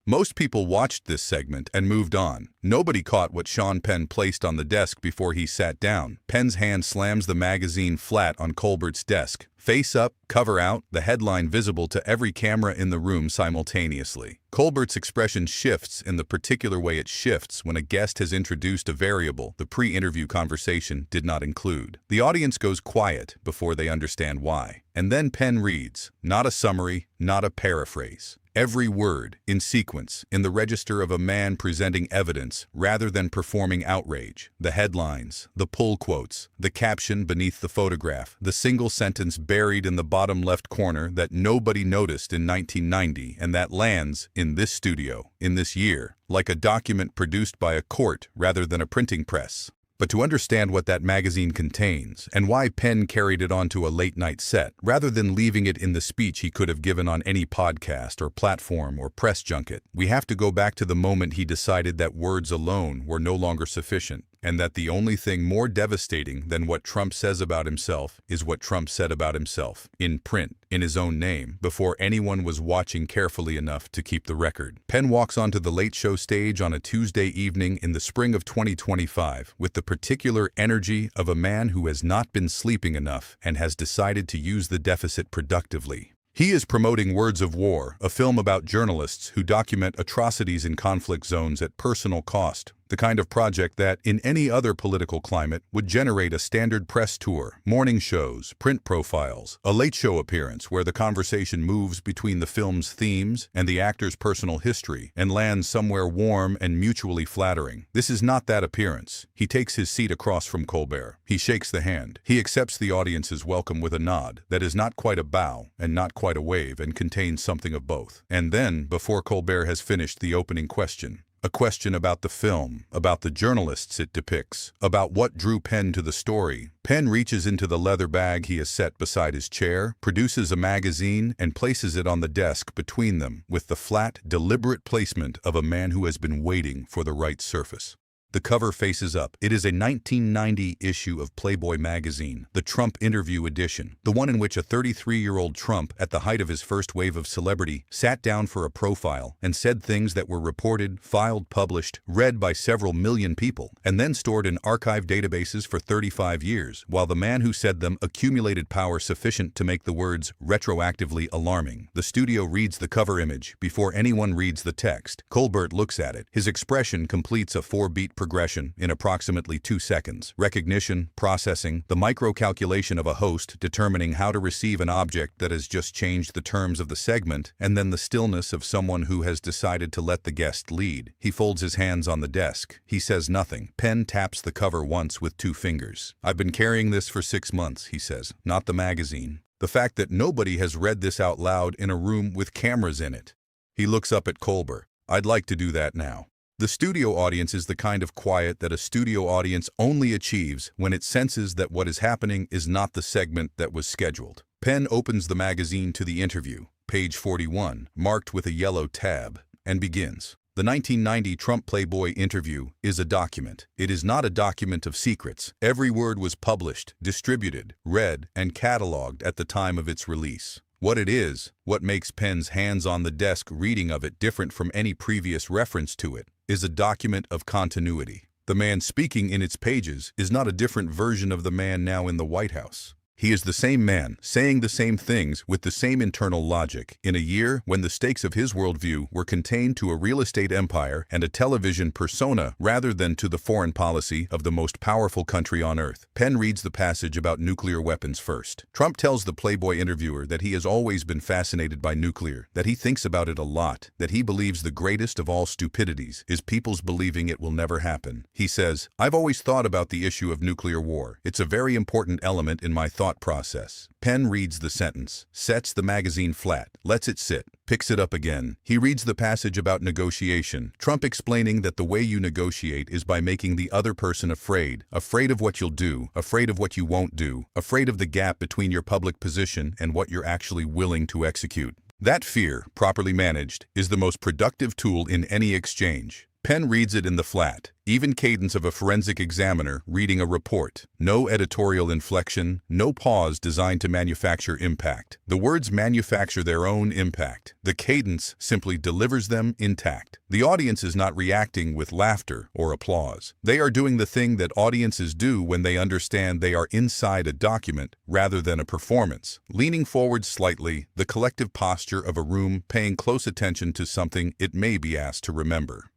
Most people watched this segment and moved on. Nobody caught what Sean Penn placed on the desk before he sat down. Penn's hand slams the magazine flat on Colbert's desk. Face up, cover out, the headline visible to every camera in the room simultaneously. Colbert's expression shifts in the particular way it shifts when a guest has introduced a variable the pre-interview conversation did not include. The audience goes quiet before they understand why. And then Penn reads, not a summary, not a paraphrase. Every word, in sequence, in the register of a man presenting evidence rather than performing outrage. The headlines, the pull quotes, the caption beneath the photograph, the single sentence buried in the bottom left corner that nobody noticed in 1990 and that lands in this studio, in this year, like a document produced by a court rather than a printing press. But to understand what that magazine contains and why Penn carried it onto a late-night set, rather than leaving it in the speech he could have given on any podcast or platform or press junket, we have to go back to the moment he decided that words alone were no longer sufficient, and that the only thing more devastating than what Trump says about himself is what Trump said about himself, in print, in his own name, before anyone was watching carefully enough to keep the record. Penn walks onto the Late Show stage on a Tuesday evening in the spring of 2025 with the particular energy of a man who has not been sleeping enough and has decided to use the deficit productively. He is promoting Words of War, a film about journalists who document atrocities in conflict zones at personal cost, the kind of project that, in any other political climate, would generate a standard press tour, morning shows, print profiles, a late show appearance where the conversation moves between the film's themes and the actor's personal history and lands somewhere warm and mutually flattering. This is not that appearance. He takes his seat across from Colbert. He shakes the hand. He accepts the audience's welcome with a nod that is not quite a bow and not quite a wave and contains something of both. And then, before Colbert has finished the opening question, a question about the film, about the journalists it depicts, about what drew Penn to the story. Penn reaches into the leather bag he has set beside his chair, produces a magazine, and places it on the desk between them with the flat, deliberate placement of a man who has been waiting for the right surface. The cover faces up. It is a 1990 issue of Playboy magazine, the Trump interview edition, the one in which a 33-year-old Trump, at the height of his first wave of celebrity, sat down for a profile and said things that were reported, filed, published, read by several million people, and then stored in archive databases for 35 years, while the man who said them accumulated power sufficient to make the words retroactively alarming. The studio reads the cover image before anyone reads the text. Colbert looks at it. His expression completes a 4-beat progression in approximately 2 seconds. Recognition, processing, the micro-calculation of a host determining how to receive an object that has just changed the terms of the segment, and then the stillness of someone who has decided to let the guest lead. He folds his hands on the desk. He says nothing. Penn taps the cover once with 2 fingers. "I've been carrying this for 6 months," he says, "not the magazine. The fact that nobody has read this out loud in a room with cameras in it." He looks up at Colbert. "I'd like to do that now." The studio audience is the kind of quiet that a studio audience only achieves when it senses that what is happening is not the segment that was scheduled. Penn opens the magazine to the interview, page 41, marked with a yellow tab, and begins. The 1990 Trump Playboy interview is a document. It is not a document of secrets. Every word was published, distributed, read, and cataloged at the time of its release. What it is, what makes Penn's hands on the desk reading of it different from any previous reference to it, is a document of continuity. The man speaking in its pages is not a different version of the man now in the White House. He is the same man, saying the same things with the same internal logic, in a year when the stakes of his worldview were contained to a real estate empire and a television persona rather than to the foreign policy of the most powerful country on earth. Penn reads the passage about nuclear weapons first. Trump tells the Playboy interviewer that he has always been fascinated by nuclear, that he thinks about it a lot, that he believes the greatest of all stupidities is people's believing it will never happen. He says, "I've always thought about the issue of nuclear war. It's a very important element in my thought process." Penn reads the sentence, sets the magazine flat, lets it sit, picks it up again. He reads the passage about negotiation, Trump explaining that the way you negotiate is by making the other person afraid of what you'll do, afraid of what you won't do, afraid of the gap between your public position and what you're actually willing to execute. That fear, properly managed, is the most productive tool in any exchange. Penn reads it in the flat, even cadence of a forensic examiner reading a report. No editorial inflection, no pause designed to manufacture impact. The words manufacture their own impact. The cadence simply delivers them intact. The audience is not reacting with laughter or applause. They are doing the thing that audiences do when they understand they are inside a document rather than a performance. Leaning forward slightly, the collective posture of a room paying close attention to something it may be asked to remember.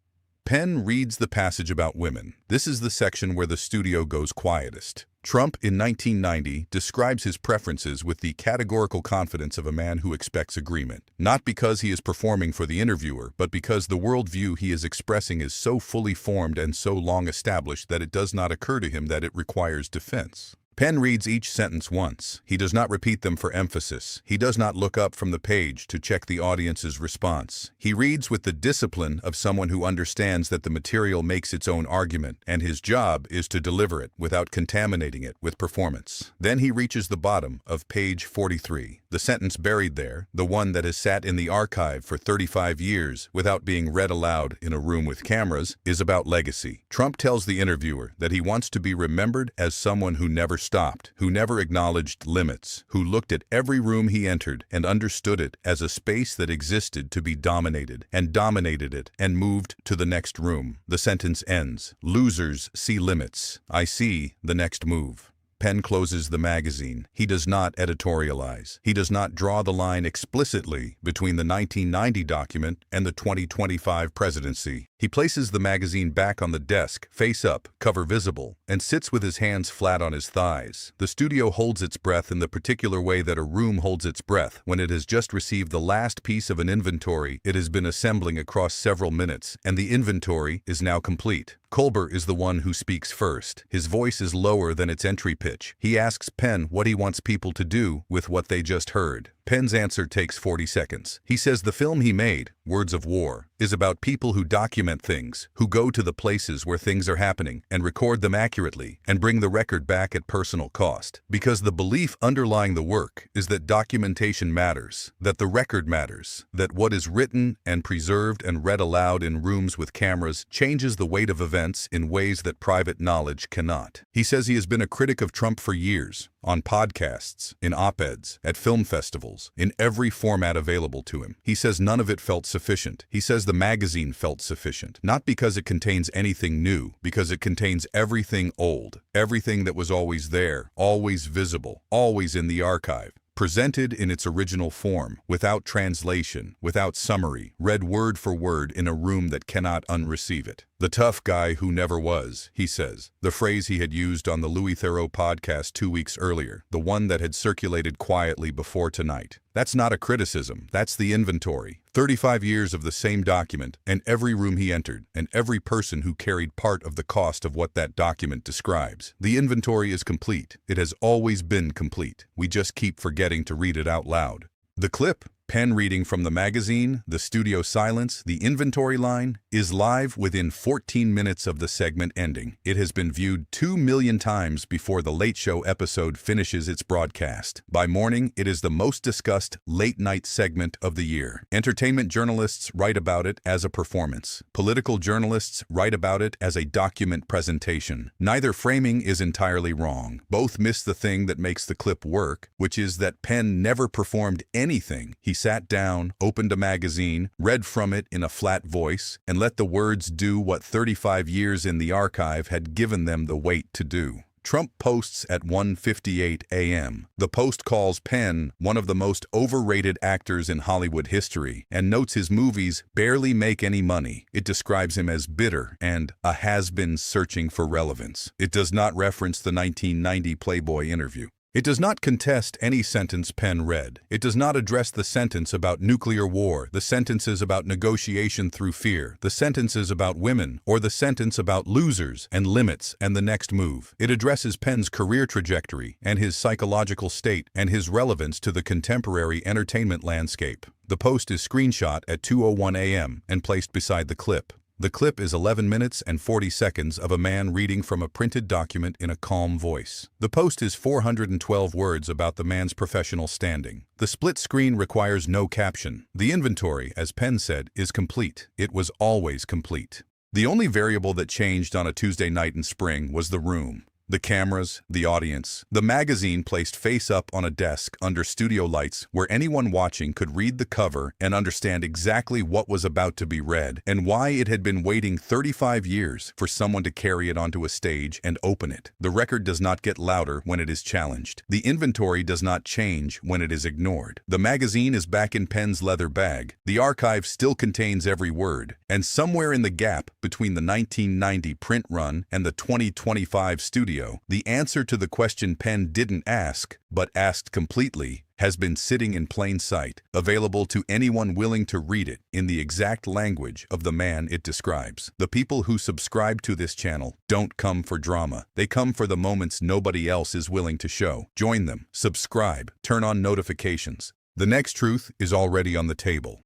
Penn reads the passage about women. This is the section where the studio goes quietest. Trump, in 1990, describes his preferences with the categorical confidence of a man who expects agreement. Not because he is performing for the interviewer, but because the worldview he is expressing is so fully formed and so long established that it does not occur to him that it requires defense. Penn reads each sentence once. He does not repeat them for emphasis. He does not look up from the page to check the audience's response. He reads with the discipline of someone who understands that the material makes its own argument, and his job is to deliver it without contaminating it with performance. Then he reaches the bottom of page 43. The sentence buried there, the one that has sat in the archive for 35 years without being read aloud in a room with cameras, is about legacy. Trump tells the interviewer that he wants to be remembered as someone who never stopped, who never acknowledged limits, who looked at every room he entered and understood it as a space that existed to be dominated, and dominated it, and moved to the next room. The sentence ends. Losers see limits. I see the next move. Penn closes the magazine. He does not editorialize. He does not draw the line explicitly between the 1990 document and the 2025 presidency. He places the magazine back on the desk, face up, cover visible, and sits with his hands flat on his thighs. The studio holds its breath in the particular way that a room holds its breath when it has just received the last piece of an inventory it has been assembling across several minutes, and the inventory is now complete. Colbert is the one who speaks first. His voice is lower than its entry pitch. He asks Penn what he wants people to do with what they just heard. Penn's answer takes 40 seconds. He says the film he made, Words of War, is about people who document things, who go to the places where things are happening and record them accurately and bring the record back at personal cost. Because the belief underlying the work is that documentation matters, that the record matters, that what is written and preserved and read aloud in rooms with cameras changes the weight of events in ways that private knowledge cannot. He says he has been a critic of Trump for years, on podcasts, in op-eds, at film festivals, in every format available to him. He says none of it felt sufficient. He says the magazine felt sufficient, not because it contains anything new, because it contains everything old, everything that was always there, always visible, always in the archive, presented in its original form, without translation, without summary, read word for word in a room that cannot unreceive it. The tough guy who never was, he says, the phrase he had used on the Louis Theroux podcast 2 weeks earlier, the one that had circulated quietly before tonight. That's not a criticism, that's the inventory. 35 years of the same document, and every room he entered, and every person who carried part of the cost of what that document describes. The inventory is complete. It has always been complete. We just keep forgetting to read it out loud. The clip, Penn reading from the magazine, the studio silence, the inventory line, is live within 14 minutes of the segment ending. It has been viewed 2 million times before the Late Show episode finishes its broadcast. By morning, it is the most discussed late-night segment of the year. Entertainment journalists write about it as a performance. Political journalists write about it as a document presentation. Neither framing is entirely wrong. Both miss the thing that makes the clip work, which is that Penn never performed anything. He sat down, opened a magazine, read from it in a flat voice, and let the words do what 35 years in the archive had given them the weight to do. Trump posts at 1:58 a.m. The Post calls Penn one of the most overrated actors in Hollywood history and notes his movies barely make any money. It describes him as bitter and a has-been searching for relevance. It does not reference the 1990 Playboy interview. It does not contest any sentence Penn read. It does not address the sentence about nuclear war, the sentences about negotiation through fear, the sentences about women, or the sentence about losers and limits and the next move. It addresses Penn's career trajectory and his psychological state and his relevance to the contemporary entertainment landscape. The Post is screenshot at 2:01 a.m. and placed beside the clip. The clip is 11 minutes and 40 seconds of a man reading from a printed document in a calm voice. The Post is 412 words about the man's professional standing. The split screen requires no caption. The inventory, as Penn said, is complete. It was always complete. The only variable that changed on a Tuesday night in spring was the room. The cameras, the audience, the magazine placed face up on a desk under studio lights where anyone watching could read the cover and understand exactly what was about to be read and why it had been waiting 35 years for someone to carry it onto a stage and open it. The record does not get louder when it is challenged. The inventory does not change when it is ignored. The magazine is back in Penn's leather bag. The archive still contains every word. And somewhere in the gap between the 1990 print run and the 2025 studio, the answer to the question Penn didn't ask, but asked completely, has been sitting in plain sight, available to anyone willing to read it in the exact language of the man it describes. The people who subscribe to this channel don't come for drama. They come for the moments nobody else is willing to show. Join them, subscribe, turn on notifications. The next truth is already on the table.